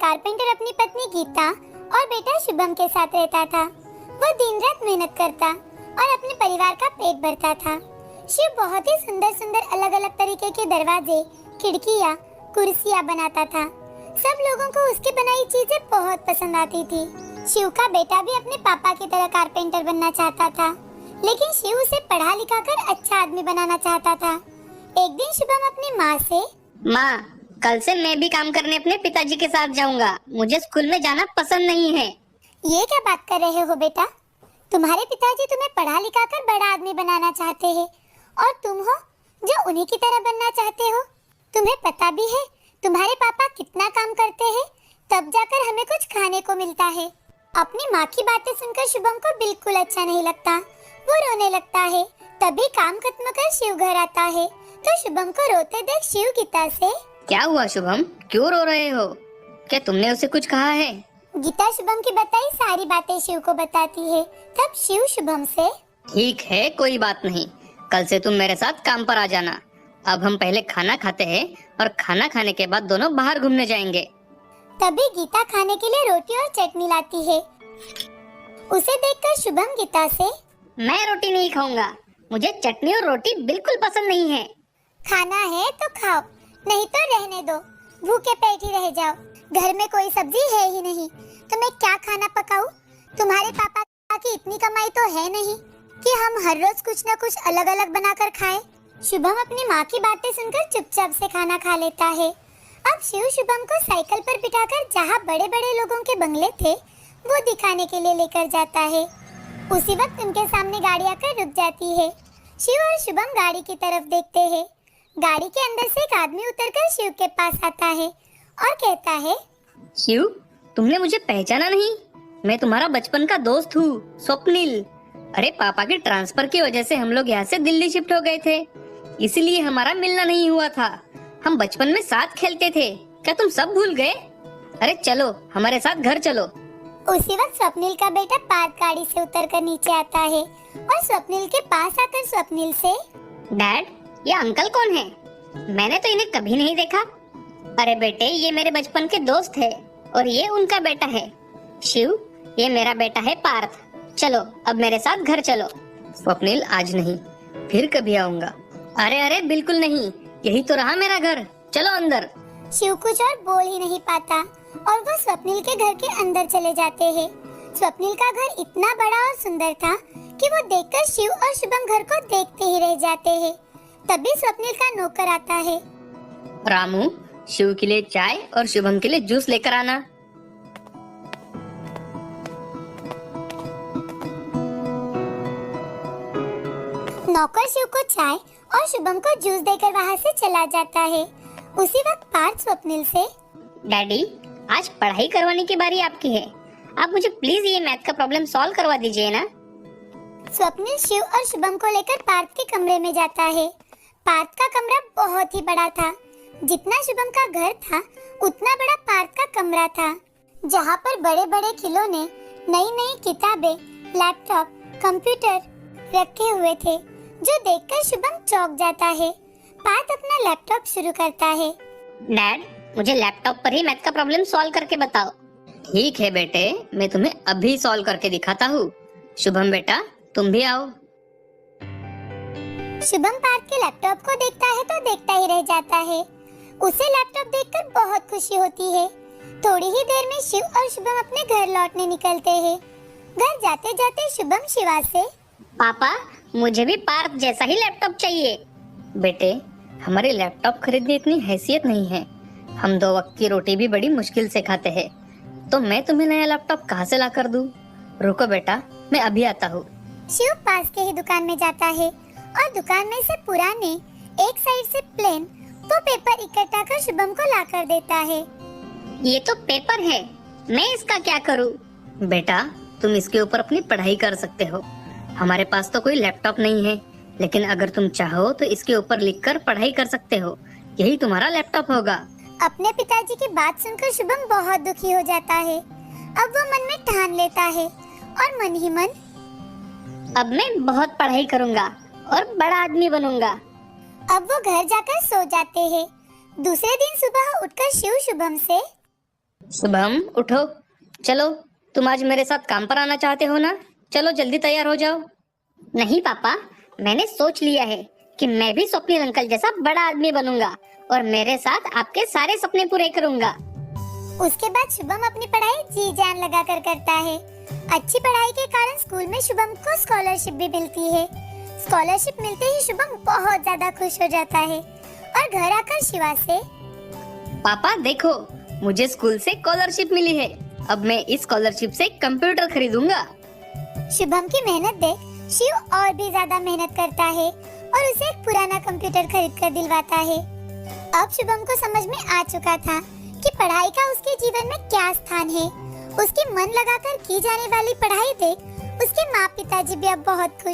Carpenter अपनी पत्नी गीता और बेटा शुभम के साथ रहता था। वो दिन रात मेहनत करता और अपने परिवार का पेट भरता था। शिव बहुत ही सुंदर सुंदर अलग अलग तरीके के दरवाजे, खिड़कियाँ, कुर्सियाँ बनाता था। सब लोगों को उसकी बनाई चीजें बहुत पसंद आती थी। शिव का बेटा भी अपने पापा की तरह कारपेंटर बनना चाहता था, लेकिन शिव उसे पढ़ा लिखा कर अच्छा आदमी बनाना चाहता था। एक दिन शुभम अपनी माँ से, माँ, कल से मैं भी काम करने अपने पिताजी के साथ जाऊंगा। मुझे स्कूल में जाना पसंद नहीं है। ये क्या बात कर रहे हो बेटा? तुम्हारे पिताजी तुम्हें पढ़ा लिखा कर बड़ा आदमी बनाना चाहते हैं और तुम हो जो उन्हीं की तरह बनना चाहते हो। तुम्हें पता भी है तुम्हारे पापा कितना काम करते हैं, तब जाकर हमें कुछ खाने को मिलता है। अपनी माँ की बातें सुनकर शुभम को बिल्कुल अच्छा नहीं लगता। वो रोने लगता है। तभी काम खत्म कर शिव घर आता है तो शुभम को रोते देख शिव गीता से, क्या हुआ शुभम, क्यों रो रहे हो? क्या तुमने उसे कुछ कहा है? गीता शुभम की बताई सारी बातें शिव को बताती है। तब शिव शुभम से, ठीक है, कोई बात नहीं। कल से तुम मेरे साथ काम पर आ जाना। अब हम पहले खाना खाते हैं और खाना खाने के बाद दोनों बाहर घूमने जाएंगे। तभी गीता खाने के लिए रोटी और चटनी लाती है। उसे देखकर शुभम गीता से, मैं रोटी नहीं खाऊंगा। मुझे चटनी और रोटी बिल्कुल पसंद नहीं है। खाना है तो खाओ, नहीं तो रहने दो। भूखे पेट ही रह जाओ। घर में कोई सब्जी है ही नहीं तो मैं क्या खाना पकाऊं? तुम्हारे पापा की इतनी कमाई तो है नहीं कि हम हर रोज कुछ न कुछ अलग अलग बनाकर खाएं। शुभम अपनी माँ की बातें सुनकर चुपचाप से खाना खा लेता है। अब शिव शुभम को साइकिल पर बिठाकर जहाँ बड़े बड़े लोगों के बंगले थे वो दिखाने के लिए लेकर जाता है। उसी वक्त उनके सामने गाड़ी आकर रुक जाती है। शिव और शुभम गाड़ी की तरफ देखते हैं। गाड़ी के अंदर से एक आदमी उतरकर शिव के पास आता है और कहता है, शिव, तुमने मुझे पहचाना नहीं? मैं तुम्हारा बचपन का दोस्त हूँ, स्वप्निल। अरे पापा के ट्रांसफर की वजह से हम लोग यहाँ से दिल्ली शिफ्ट हो गए थे, इसलिए हमारा मिलना नहीं हुआ था। हम बचपन में साथ खेलते थे, क्या तुम सब भूल गए? अरे चलो हमारे साथ घर चलो। उसी वक्त स्वप्निल का बेटा पार्थ गाड़ी से उतरकर नीचे आता है और स्वप्निल के पास आकर स्वप्निल से, डैड, ये अंकल कौन है? मैंने तो इन्हें कभी नहीं देखा। अरे बेटे, ये मेरे बचपन के दोस्त है और ये उनका बेटा है शिव। ये मेरा बेटा है पार्थ। चलो अब मेरे साथ घर चलो। स्वप्निल, आज नहीं, फिर कभी आऊंगा। अरे अरे बिल्कुल नहीं, यही तो रहा मेरा घर, चलो अंदर। शिव कुछ और बोल ही नहीं पाता और वो स्वप्निल के घर के अंदर चले जाते हैं। स्वप्निल का घर इतना बड़ा और सुंदर था कि वो देखकर शिव और शुभम घर को देखते ही रह जाते हैं। तभी स्वप्निल का नौकर आता है। रामू, शिव के लिए चाय और शुभम के लिए जूस लेकर आना। नौकर शिव को चाय और शुभम को जूस देकर वहाँ से चला जाता है। उसी वक्त पार्थ स्वप्निल से, डैडी, आज पढ़ाई करवाने की बारी आपकी है। आप मुझे प्लीज ये मैथ का प्रॉब्लम सॉल्व करवा दीजिए ना। स्वप्निल शिव और शुभम को लेकर पार्थ के कमरे में जाता है। पार्थ का कमरा बहुत ही बड़ा था। जितना शुभम का घर था उतना बड़ा पार्थ का कमरा था, जहाँ पर बड़े बड़े खिलौने, नई नई किताबें, लैपटॉप, कंप्यूटर रखे हुए थे, जो देखकर शुभम चौंक जाता है। पार्थ अपना लैपटॉप शुरू करता है। डैड, मुझे लैपटॉप पर ही मैथ का प्रॉब्लम सॉल्व करके बताओ। ठीक है बेटे, मैं तुम्हें अभी सॉल्व करके दिखाता हूँ। शुभम बेटा, तुम भी आओ। शुभम पार्थ के लैपटॉप को देखता है तो देखता ही रह जाता है। उसे लैपटॉप देखकर बहुत खुशी होती है। थोड़ी ही देर में शिव और शुभम अपने घर लौटने निकलते हैं। घर जाते जाते शुभम शिवा से, पापा, मुझे भी पार्थ जैसा ही लैपटॉप चाहिए। बेटे, हमारे लैपटॉप खरीदने इतनी हैसियत नहीं है। हम 2 वक्त की रोटी भी बड़ी मुश्किल से खाते हैं, तो मैं तुम्हें नया लैपटॉप कहाँ से ला कर दूँ? रुको बेटा, मैं अभी आता हूँ। शिव पास के ही दुकान में जाता है और दुकान में से पुराने, एक साइड से प्लेन वो पेपर इकट्ठा कर शुभम को ला कर देता है। ये तो पेपर है, मैं इसका क्या करूँ? बेटा, तुम इसके ऊपर अपनी पढ़ाई कर सकते हो। हमारे पास तो कोई लैपटॉप नहीं है, लेकिन अगर तुम चाहो तो इसके ऊपर लिखकर पढ़ाई कर सकते हो। यही तुम्हारा लैपटॉप होगा। अपने पिताजी की बात सुनकर शुभम बहुत दुखी हो जाता है। अब वो मन में ठान लेता है और मन ही मन, अब मैं बहुत पढ़ाई करूँगा और बड़ा आदमी बनूंगा। अब वो घर जाकर सो जाते हैं। दूसरे दिन सुबह उठकर शिव शुभम से, शुभम उठो, चलो, तुम आज मेरे साथ काम पर आना चाहते हो ना? चलो जल्दी तैयार हो जाओ। नहीं पापा, मैंने सोच लिया है कि मैं भी स्वप्निल अंकल जैसा बड़ा आदमी बनूंगा और मेरे साथ आपके सारे सपने पूरे करूंगा। उसके बाद शुभम अपनी पढ़ाई जी जान लगाकर करता है। अच्छी पढ़ाई के कारण स्कूल में शुभम को स्कॉलरशिप भी मिलती है। स्कॉलरशिप मिलते ही शुभम बहुत ज्यादा खुश हो जाता है और घर आकर शिवा से, पापा देखो, मुझे स्कूल से स्कॉलरशिप मिली है। अब मैं इस स्कॉलरशिप से कंप्यूटर खरीदूंगा। शुभम की मेहनत देख शिव और भी ज्यादा मेहनत करता है और उसे एक पुराना कंप्यूटर खरीद कर दिलवाता है। अब शुभम को समझ में आ चुका था कि पढ़ाई का उसके जीवन में क्या स्थान है। उसकी मन लगाकर की जाने वाली पढ़ाई देख उसके माँ पिताजी भी अब बहुत खुश